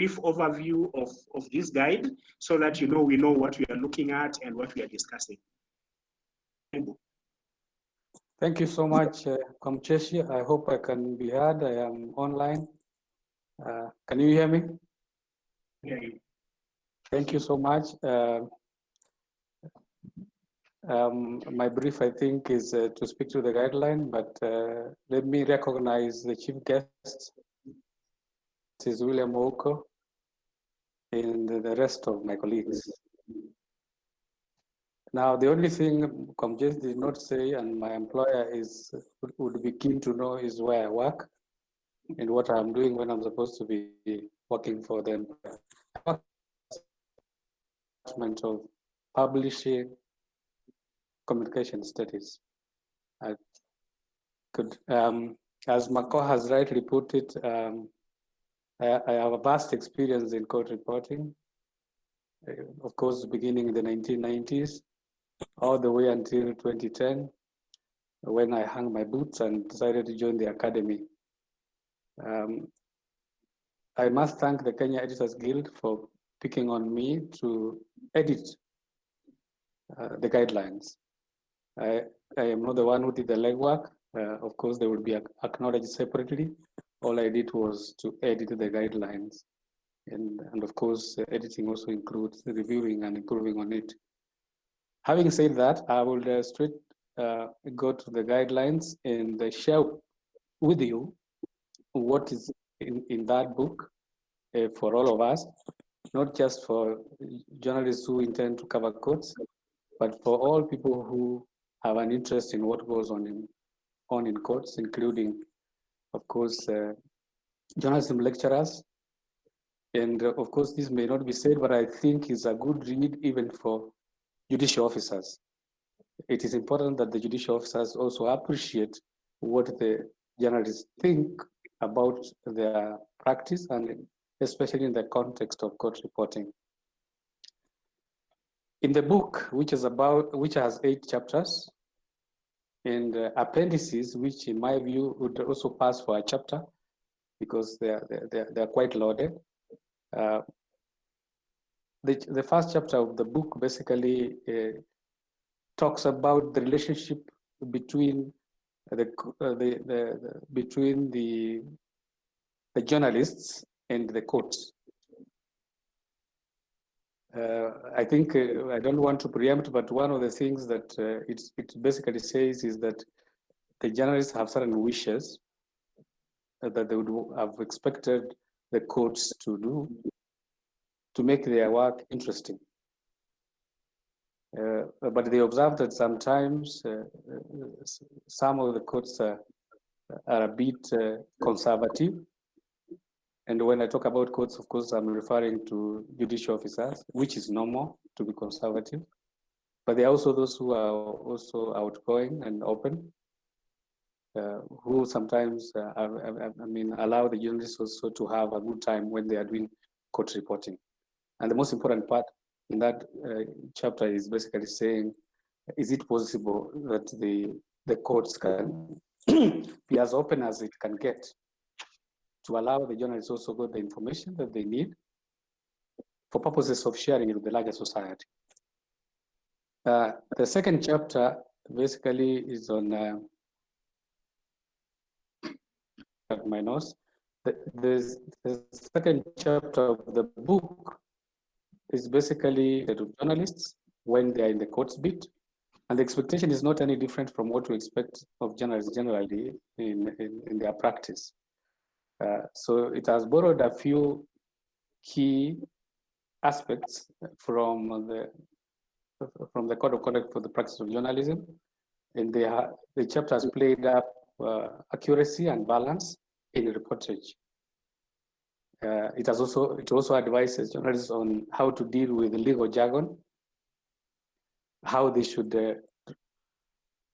brief overview of this guide so that we know what we are looking at and what we are discussing. Thank you so much, Komcheshi. I hope I can be heard. I am online. Can you hear me? Yeah. Thank you so much. My brief, I think, is to speak to the guideline, but let me recognize the chief guest, is William Oko, and the rest of my colleagues. Now, the only thing Komjes did not say, and my employer would be keen to know, is where I work and what I'm doing when I'm supposed to be working for them. Department of Publishing Communication Studies. I could, as Mako has rightly put it, I have a vast experience in court reporting, of course, beginning in the 1990s, all the way until 2010, when I hung my boots and decided to join the academy. I must thank the Kenya Editors Guild for picking on me to edit the guidelines. I am not the one who did the legwork. Of course, they will be acknowledged separately. All I did was to edit the guidelines. And of course, editing also includes reviewing and improving on it. Having said that, I will straight go to the guidelines and share with you what is in that book for all of us, not just for journalists who intend to cover courts, but for all people who have an interest in what goes on in courts, including, of course, journalism lecturers. And of course, this may not be said, but I think is a good read even for judicial officers. It is important that the judicial officers also appreciate what the journalists think about their practice, and especially in the context of court reporting. In the book, which has 8 chapters, and appendices, which in my view would also pass for a chapter because they're quite loaded. The first chapter of the book basically talks about the relationship between between the journalists and the courts. I think I don't want to preempt, but one of the things that it basically says is that the journalists have certain wishes that they would have expected the courts to do to make their work interesting. But they observe that sometimes some of the courts are a bit conservative. And when I talk about courts, of course, I'm referring to judicial officers, which is normal to be conservative. But there are also those who are also outgoing and open, who sometimes, allow the journalists also to have a good time when they are doing court reporting. And the most important part in that chapter is basically saying, is it possible that the courts can be as open as it can get to allow the journalists also got the information that they need for purposes of sharing it with the larger society. The second chapter basically is on my notes. The second chapter of the book is basically to journalists when they are in the courts bit. And the expectation is not any different from what we expect of journalists generally in their practice. So it has borrowed a few key aspects from the Code of Conduct for the Practice of Journalism. And the chapter has played up accuracy and balance in reportage. It also advises journalists on how to deal with legal jargon, how they should,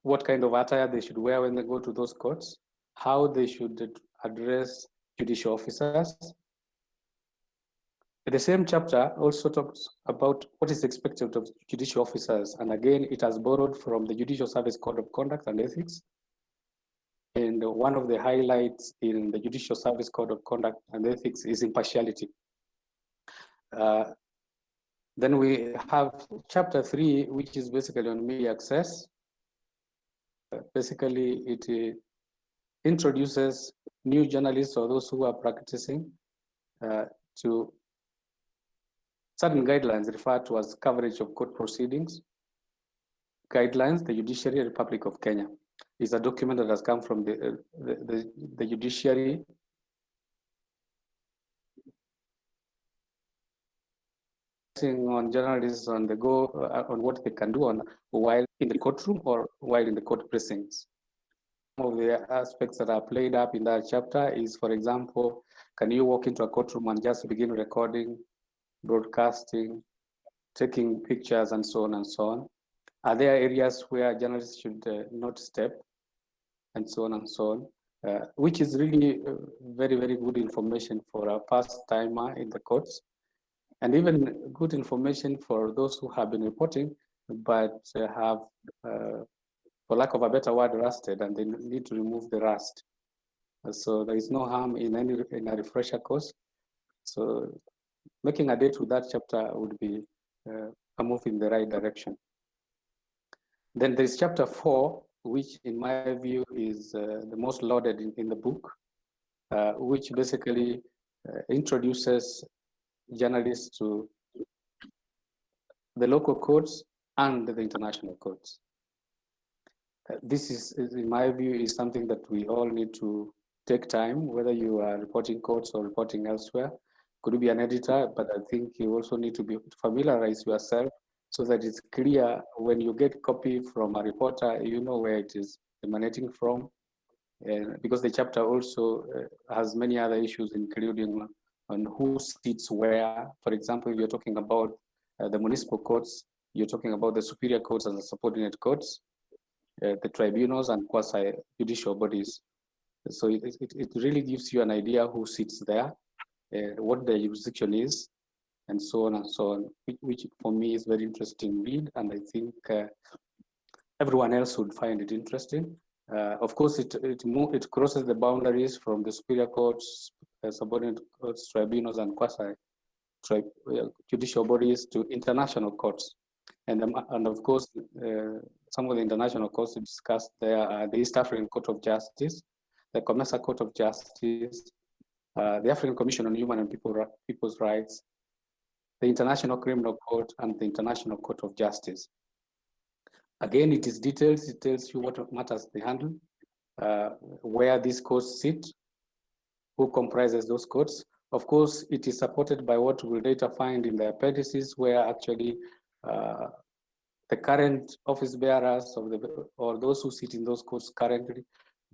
what kind of attire they should wear when they go to those courts, how they should address judicial officers. The same chapter also talks about what is expected of judicial officers. And again, it has borrowed from the Judicial Service Code of Conduct and Ethics. And one of the highlights in the Judicial Service Code of Conduct and Ethics is impartiality. Then we have chapter 3, which is basically on media access. Basically, it introduces new journalists or those who are practicing to certain guidelines referred to as coverage of court proceedings. Guidelines, the Judiciary Republic of Kenya, is a document that has come from the judiciary on journalists on the go on what they can do on while in the courtroom or while in the court precincts. Some of the aspects that are played up in that chapter is, for example, can you walk into a courtroom and just begin recording, broadcasting, taking pictures, and so on and so on? Are there areas where journalists should not step, and so on and so on, which is really very, very good information for a first timer in the courts, and even good information for those who have been reporting but have, for lack of a better word, rusted, and they need to remove the rust. So there is no harm in a refresher course. So making a date with that chapter would be a move in the right direction. Then there is chapter 4, which in my view is the most loaded in the book, which basically introduces journalists to the local courts and the international courts. This is, in my view, is something that we all need to take time, whether you are reporting courts or reporting elsewhere. Could be an editor, but I think you also need to familiarize yourself so that it's clear when you get copy from a reporter, you know where it is emanating from. Because the chapter also has many other issues, including on who sits where. For example, if you're talking about the municipal courts, you're talking about the superior courts and the subordinate courts, the tribunals and quasi-judicial bodies. So it really gives you an idea who sits there, what the jurisdiction is, and so on and so on, which for me is very interesting read, and I think everyone else would find it interesting. Of course, it crosses the boundaries from the superior courts, subordinate courts, tribunals, and quasi-judicial bodies to international courts. And of course, some of the international courts discussed there are the East African Court of Justice, the COMESA Court of Justice, the African Commission on Human and People's Rights, the International Criminal Court, and the International Court of Justice. Again, it is detailed. It tells you what matters they handle, where these courts sit, who comprises those courts. Of course, it is supported by what we'll later find in the appendices, where actually the current office bearers or those who sit in those courts currently,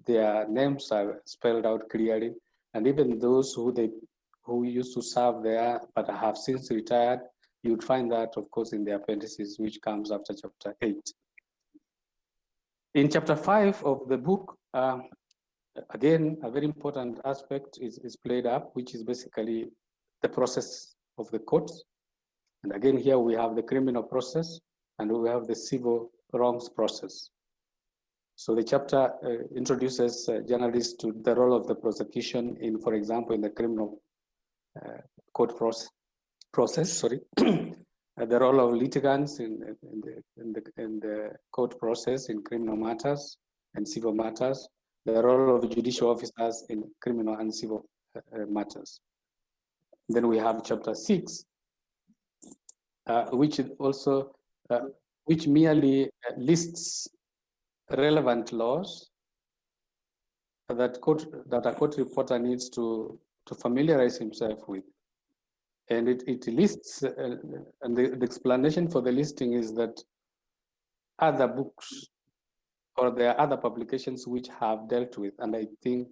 their names are spelled out clearly, and even those who used to serve there but have since retired, you'd find that, of course, in the appendices, which comes after chapter 8. In chapter 5 of the book, again, a very important aspect is played up, which is basically the process of the courts. And again, here we have the criminal process and we have the civil wrongs process. So the chapter introduces journalists to the role of the prosecution in, for example, in the criminal court process, the role of litigants in the court process in criminal matters and civil matters, the role of judicial officers in criminal and civil matters. Then we have chapter 6, which merely lists relevant laws that a court reporter needs to familiarize himself with. And it lists, and the explanation for the listing is that other books or there are other publications which have dealt with, and I think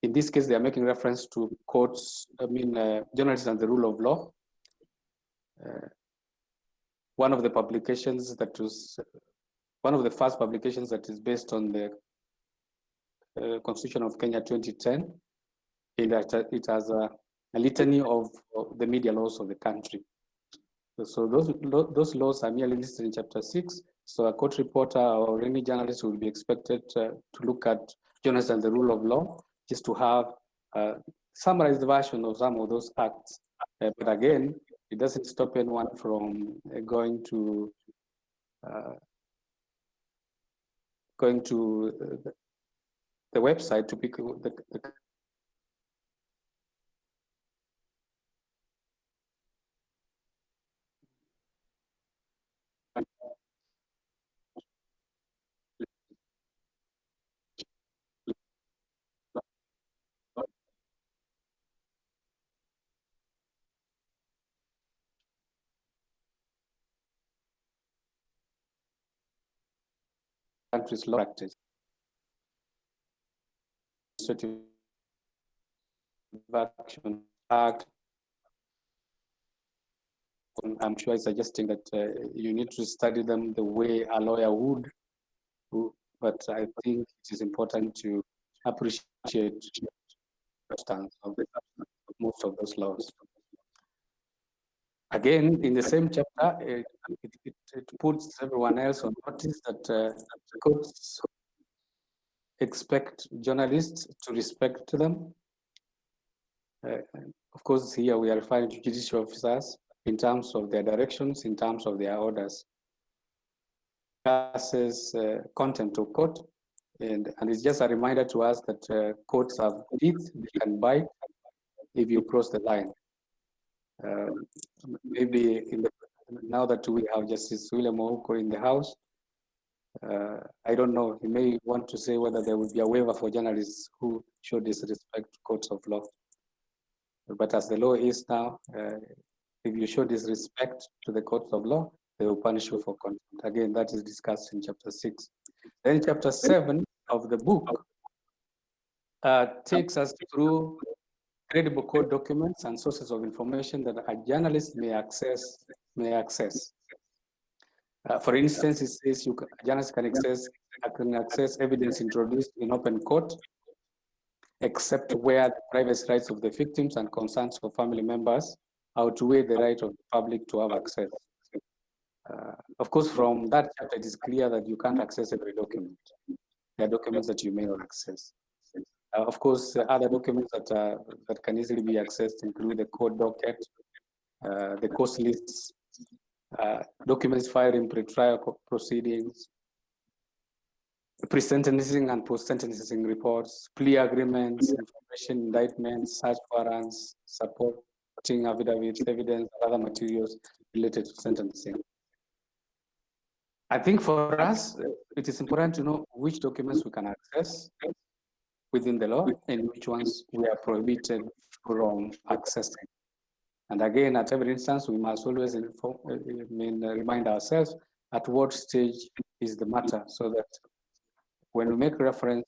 in this case they are making reference to courts, journalists and the rule of law. One of the publications that was one of the first publications that is based on the Constitution of Kenya 2010, it has a litany of the media laws of the country. So those laws are merely listed in chapter 6. So a court reporter or any journalist will be expected to look at journalists and the rule of law, just to have summarized version of some of those acts. But again, it doesn't stop anyone from going to the website to pick the country's law practice. Administrative Action Act. I'm sure it's suggesting that you need to study them the way a lawyer would, but I think it is important to appreciate the stance of most of those laws. Again, in the same chapter, it puts everyone else on notice that courts expect journalists to respect them. Of course, here we are referring to judicial officers in terms of their directions, in terms of their orders. Discusses content of court, and it's just a reminder to us that courts have teeth, they can bite if you cross the line. Maybe now that we have Justice William Ouko in the House, I don't know, he may want to say whether there will be a waiver for journalists who show disrespect courts of law. But as the law is now, if you show disrespect to the courts of law, they will punish you for contempt. Again, that is discussed in chapter 6. Then chapter 7 of the book takes us through credible court documents and sources of information that a journalist may access. For instance, it says a journalist can access evidence introduced in open court, except where the privacy rights of the victims and concerns of family members outweigh the right of the public to have access. Of course, from that chapter, it is clear that you can't access every document. There are documents that you may not access. Of course, other documents that can easily be accessed include the court docket, the court lists, documents filed in pretrial proceedings, pre-sentencing and post-sentencing reports, plea agreements, information, indictments, search warrants, supporting affidavits, evidence, and other materials related to sentencing. I think for us, it is important to know which documents we can access within the law and which ones we are prohibited from accessing. And again, at every instance, we must always remind ourselves at what stage is the matter, so that when we make reference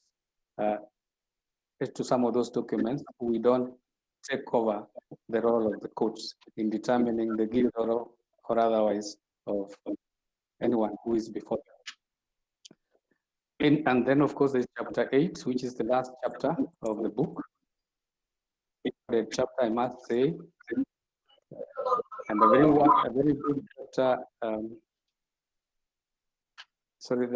to some of those documents, we don't take over the role of the courts in determining the guilt or otherwise of anyone who is before them. And then, of course, there's chapter 8, which is the last chapter of the book. The chapter, I must say, and a very good chapter. Sorry,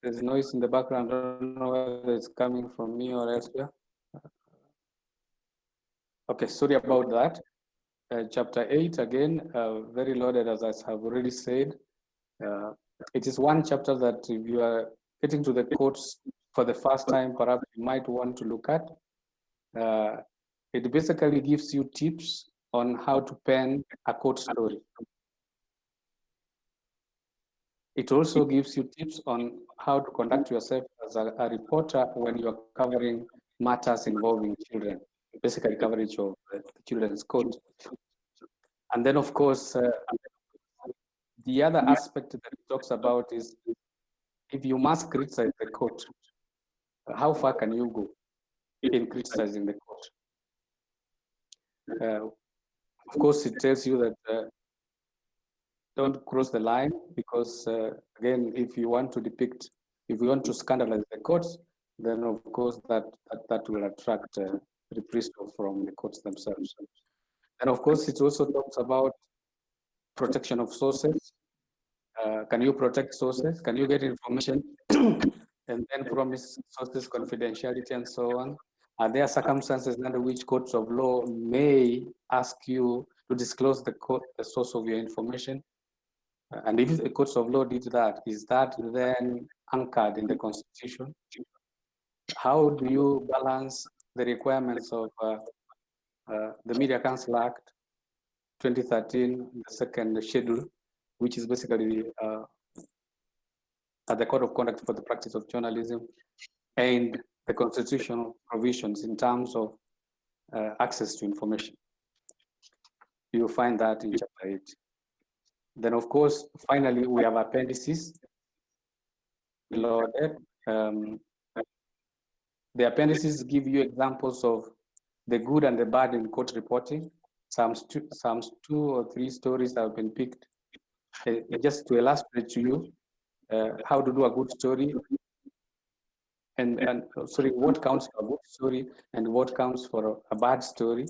there's noise in the background. I don't know whether it's coming from me or elsewhere. Okay, sorry about that. Chapter 8, again, very loaded, as I have already said. It is one chapter that if you are getting to the courts for the first time, perhaps you might want to look at. It basically gives you tips on how to pen a court story. It also gives you tips on how to conduct yourself as a reporter when you're covering matters involving children, basically coverage of the children's court. And then, of course, the other aspect that it talks about is if you must criticize the court, how far can you go in criticizing the court? Of course, it tells you that don't cross the line, because again, if you want to scandalize the courts, then of course that will attract reprisal from the courts themselves. And of course, it also talks about protection of sources. Can you protect sources? Can you get information and then promise sources confidentiality and so on? Are there circumstances under which courts of law may ask you to disclose the source of your information? And if the courts of law did that, is that then anchored in the Constitution? How do you balance the requirements of the Media Council Act 2013, the second schedule, which is basically the Code of Conduct for the Practice of Journalism, and the constitutional provisions in terms of access to information? You find that in Chapter 8. Then, of course, finally, we have appendices loaded. The appendices give you examples of the good and the bad in court reporting. Some two or three stories have been picked just to illustrate to you how to do a good story, and sorry, what counts for a good story and what counts for a bad story,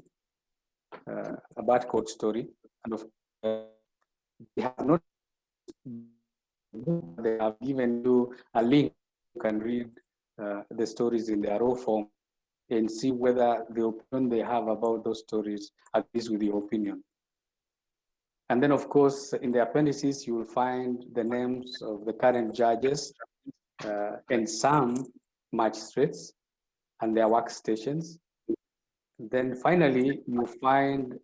a bad court story. And of they have not, they have given you a link. You can read the stories in their raw form and see whether the opinion they have about those stories agrees with your opinion. And then, of course, in the appendices, you will find the names of the current judges and some magistrates and their workstations. Then finally, you find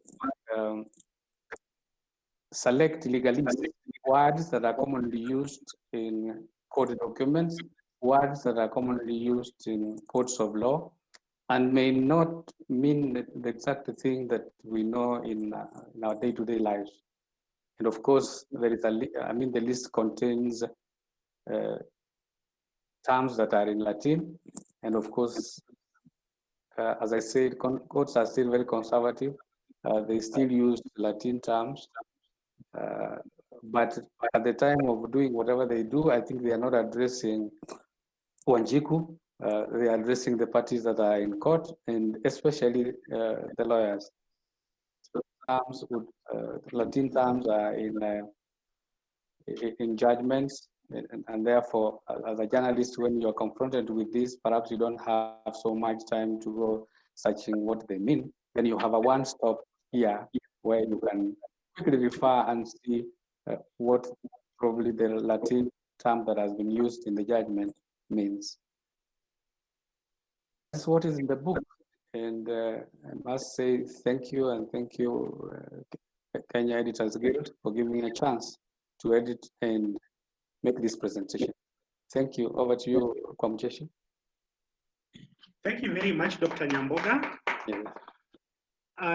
select legalese, words that are commonly used in court documents, words that are commonly used in courts of law, and may not mean the exact thing that we know in our day-to-day lives. And of course, there is the list contains terms that are in Latin. And of course, as I said, courts are still very conservative. They still use Latin terms. But at the time of doing whatever they do, I think they are not addressing Wanjiku. They are addressing the parties that are in court, and especially the lawyers. So Latin terms are in judgments, and therefore, as a journalist, when you're confronted with this, perhaps you don't have so much time to go searching what they mean. Then you have a one-stop here where you can quickly refer and see what probably the Latin term that has been used in the judgment means. That's what is in the book. And I must say thank you, and thank you, Kenya Editors Guild, for giving me a chance to edit and make this presentation. Thank you. Over to you, Kwamcheshi. Thank you very much, Dr. Nyamboga. Yeah.